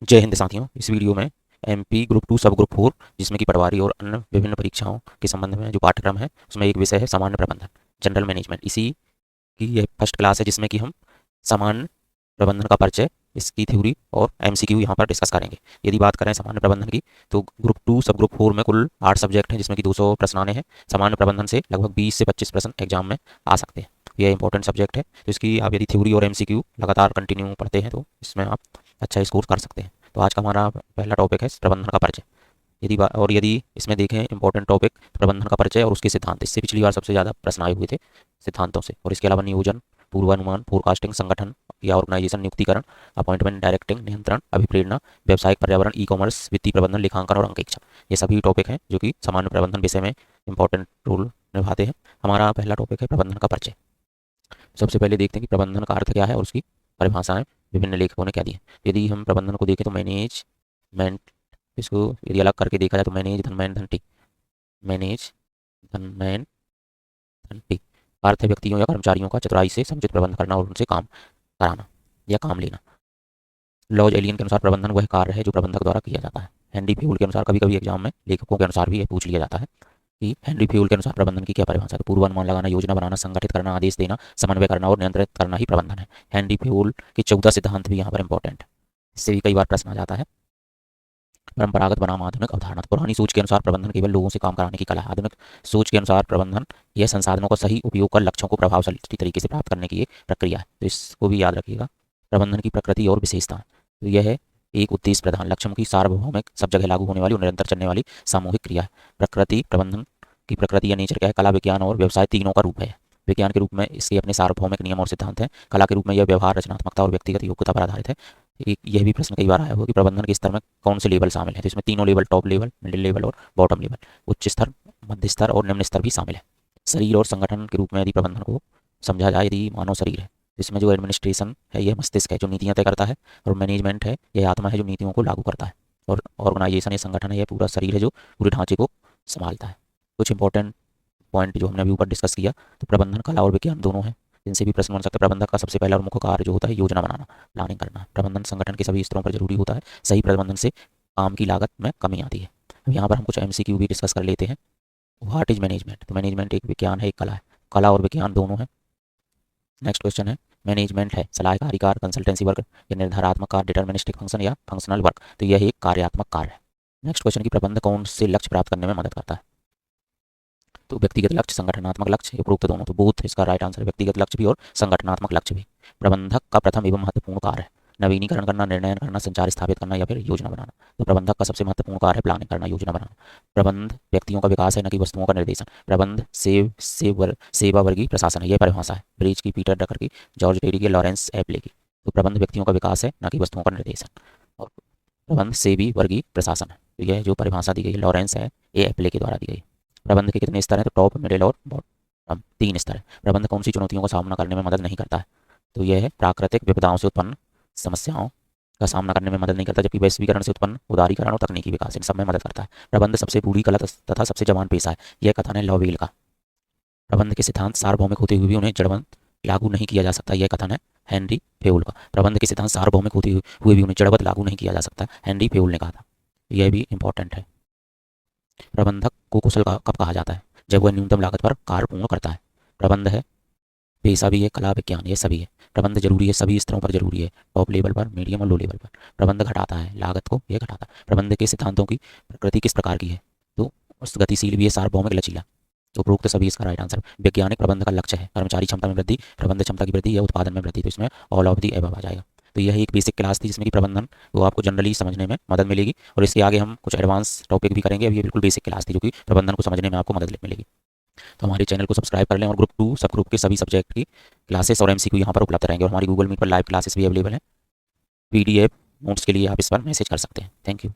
जय हिंद साथियों। इस वीडियो में एमपी ग्रुप 2 सब ग्रुप 4 जिसमें कि पटवारी और अन्य विभिन्न परीक्षाओं के संबंध में जो पाठ्यक्रम है उसमें एक विषय है सामान्य प्रबंधन, जनरल मैनेजमेंट। इसी की यह फर्स्ट क्लास है जिसमें कि हम सामान्य प्रबंधन का परिचय, इसकी थ्योरी और एमसीक्यू यहाँ पर डिस्कस करेंगे। यदि बात करें सामान्य प्रबंधन की तो ग्रुप 2 सब ग्रुप 4 में कुल 8 सब्जेक्ट हैं जिसमें कि 200 प्रश्न आने हैं। सामान्य प्रबंधन से लगभग 20 से 25 प्रश्न एग्जाम में आ सकते हैं। यह इंपॉर्टेंट सब्जेक्ट है, तो इसकी आप यदि थ्योरी और एमसीक्यू लगातार कंटिन्यू पढ़ते हैं तो इसमें आप अच्छा स्कोर कर सकते हैं। तो आज का हमारा पहला टॉपिक है प्रबंधन का परिचय। यदि इसमें देखें इंपॉर्टेंट टॉपिक प्रबंधन का परिचय और उसके सिद्धांत, इससे पिछली बार सबसे ज़्यादा प्रश्न आए हुए थे सिद्धांतों से। और इसके अलावा नियोजन, पूर्वानुमान, फोरकास्टिंग, संगठन या ऑर्गेनाइजेशन, नियुक्तिकरण, अपॉइंटमेंट, डायरेक्टिंग, नियंत्रण, अभिप्रेरणा, व्यावसायिक पर्यावरण, ई कॉमर्स, वित्तीय प्रबंधन, लेखांकन और अंकेक्षण, ये सभी टॉपिक हैं जो कि सामान्य प्रबंधन विषय में इंपॉर्टेंट रोल निभाते हैं। हमारा पहला टॉपिक है प्रबंधन का परिचय। सबसे पहले देखते हैं कि प्रबंधन का अर्थ क्या है और उसकी परिभाषाएं विभिन्न लेखकों ने क्या दी है। यदि हम प्रबंधन को देखें तो मैनेजमेंट, इसको यदि अलग करके देखा जाए तो मैनेज धन मैन धन टी, मैनेज धन मैन धन टी अर्थ है व्यक्तियों या कर्मचारियों का चतुराई से समुचित प्रबंध करना और उनसे काम कराना या काम लेना। लॉज एलियन के अनुसार प्रबंधन वह कार्य है जो प्रबंधक द्वारा किया जाता है। हेनरी फ्यूल के अनुसार, कभी कभी एग्जाम में लेखकों के अनुसार भी यह पूछ लिया जाता है कि हेनरी फ्यूल के अनुसार प्रबंधन की क्या परिभाषा है। पूर्वानुमान लगाना, योजना बनाना, संगठित करना, आदेश देना, समन्वय करना और नियंत्रित करना ही प्रबंधन है। हेनरी फ्यूल के 14 सिद्धांत भी यहाँ पर इंपॉर्टेंट है, इससे भी कई बार प्रश्न आ जाता है। परंपरागत बनाम आधुनिक अवधारणा, पुरानी सोच के अनुसार प्रबंधन केवल लोगों से काम कराने की कला है। आधुनिक सोच के अनुसार प्रबंधन यह संसाधनों का सही उपयोग कर लक्ष्यों को प्रभावशाली तरीके से प्राप्त करने की एक प्रक्रिया है। तो इसको भी याद रखिएगा। प्रबंधन की प्रकृति और विशेषता, तो यह है एक उद्देश्य प्रधान, लक्ष्यों की सार्वभौमिक, सब जगह लागू होने वाली और निरंतर चलने वाली सामूहिक क्रिया है। प्रकृति, प्रबंधन की प्रकृति या नेचर क्या है? कला, विज्ञान और व्यवसाय तीनों का रूप है। विज्ञान के रूप में इसके अपने सार्वभौमिक नियम और सिद्धांत हैं। कला के रूप में यह व्यवहार, रचनात्मकता और व्यक्तिगत योग्यता पर आधारित है। यह भी प्रश्न कई बार आया होगा कि प्रबंधन के स्तर में कौन से लेवल शामिल है। तो इसमें तीनों level, top level, middle level और बॉटम लेवल, उच्च स्तर, मध्य स्तर और निम्न स्तर भी शामिल है। शरीर और संगठन के रूप में यदि प्रबंधन को समझा जाए, यदि मानव शरीर है, इसमें जो एडमिनिस्ट्रेशन है यह मस्तिष्क है जो नीतियाँ तय करता है, और मैनेजमेंट है यह आत्मा है जो नीतियों को लागू करता है, और ऑर्गेनाइजेशन या संगठन है यह पूरा शरीर है जो पूरे ढांचे को संभालता है। कुछ इंपॉर्टेंट पॉइंट जो हमने अभी ऊपर डिस्कस किया, तो प्रबंधन कला और विज्ञान दोनों है, जिनसे भी प्रश्न बन सकता है। प्रबंधक का सबसे पहला और मुख्य कार्य जो होता है योजना बनाना, प्लानिंग करना। प्रबंधन संगठन के सभी स्तरों पर जरूरी होता है। सही प्रबंधन से काम की लागत में कमी आती है। अब यहाँ पर हम कुछ एमसीक्यू भी डिस्कस कर लेते हैं। What is management? तो मैनेजमेंट एक विज्ञान है, एक कला है। कला और विज्ञान दोनों है। नेक्स्ट क्वेश्चन है, मैनेजमेंट है सलाहकारी कार्य, कंसल्टेंसी वर्क या निर्धारात्मक कार्य, डिटर्मिनिस्टिक फंक्शन या फंक्शनल वर्क, तो यह एक कार्यात्मक कार्य है। नेक्स्ट क्वेश्चन की प्रबंधक कौन से लक्ष्य प्राप्त करने में मदद करता है? तो व्यक्तिगत लक्ष्य, संगठनात्मक लक्ष्य, उपरोक्त दोनों, तो बोथ इसका राइट आंसर है। व्यक्तिगत लक्ष्य भी और संगठनात्मक लक्ष्य भी। प्रबंधक का प्रथम एवं महत्वपूर्ण कार्य है नवीनीकरण करना, निर्णय करना, संचार स्थापित करना या फिर योजना बनाना। तो प्रबंधक का सबसे महत्वपूर्ण कार्य है प्लानिंग करना, योजना बनाना। प्रबंध व्यक्तियों का विकास है, न कि वस्तुओं का निर्देशन। प्रबंध सेवा वर्गीय प्रशासन है, यह परिभाषा है ब्रिज की, पीटर ड्रकर की, जॉर्ज टेरी की, लॉरेंस एप्ले की। तो प्रबंध व्यक्तियों का विकास है, न कि वस्तुओं का निर्देशन, और प्रबंध सेवी वर्गीय प्रशासन है। तो यह जो परिभाषा दी गई लॉरेंस है, ये एप्ले के द्वारा दी गई। प्रबंध के कितने स्तर हैं? तो टॉप, मिडिल और बॉटम, 3 स्तर है। प्रबंध कौन सी चुनौतियों का सामना करने में मदद नहीं करता है? तो यह है प्राकृतिक विपदाओं से उत्पन्न समस्याओं का सामना करने में मदद नहीं करता, जबकि वैश्वीकरण से उत्पन्न उदारीकरण और तकनीकी विकास इन सब में मदद करता है। प्रबंध सबसे बूढ़ी कला तथा सबसे जवान पेशा है, यह कथन है लॉवेल का। प्रबंध के सिद्धांत सार्वभौमिक होते हुए भी उन्हें जड़वंत लागू नहीं किया जा सकता, यह कथन है हेनरी फेउल का। प्रबंध के सिद्धांत सार्वभौमिक होते हुए भी उन्हें जड़वत लागू नहीं किया जा सकता, हेनरी फेउल ने कहा था। यह भी इंपॉर्टेंट है। प्रबंधक को कुशल कब कहा जाता है? जब वह न्यूनतम लागत पर कार्य पूर्ण करता है। प्रबंध है पेशा भी है, कला, विज्ञान, ये सभी है। प्रबंध जरूरी है, सभी स्तरों पर जरूरी है, टॉप लेवल पर, मीडियम और लो लेवल पर। प्रबंध घटाता है लागत को, यह घटाता है। प्रबंध के सिद्धांतों की प्रकृति किस प्रकार की है? तो उस गतिशील भी है, सार्वभौमिक, लचीला। तो उपरोक्त सभी इसका राइट आंसर। वैज्ञानिक प्रबंध का लक्ष्य है कर्मचारी क्षमता में वृद्धि, प्रबंध क्षमता की वृद्धि या उत्पादन में वृद्धि। तो इसमें ऑल ऑफ दी एबव आ जाएगा। तो यह एक बेसिक क्लास थी जिसमें कि प्रबंधन वो आपको जनरली समझने में मदद मिलेगी, और इसके आगे हम कुछ एडवांस टॉपिक भी करेंगे। अभी ये बिल्कुल बेसिक क्लास थी जो कि प्रबंधन को समझने में आपको मदद मिलेगी। तो हमारे चैनल को सब्सक्राइब कर लें, और ग्रुप 2 सब ग्रुप के सभी सब्जेक्ट की क्लासेस और एमसीक्यू यहाँ पर उपलब्ध रहेंगे, और हमारी गूगल मीट पर लाइव क्लासेस भी अवेलेबल हैं। पीडीएफ नोट्स के लिए आप इस पर मैसेज कर सकते हैं। Thank you.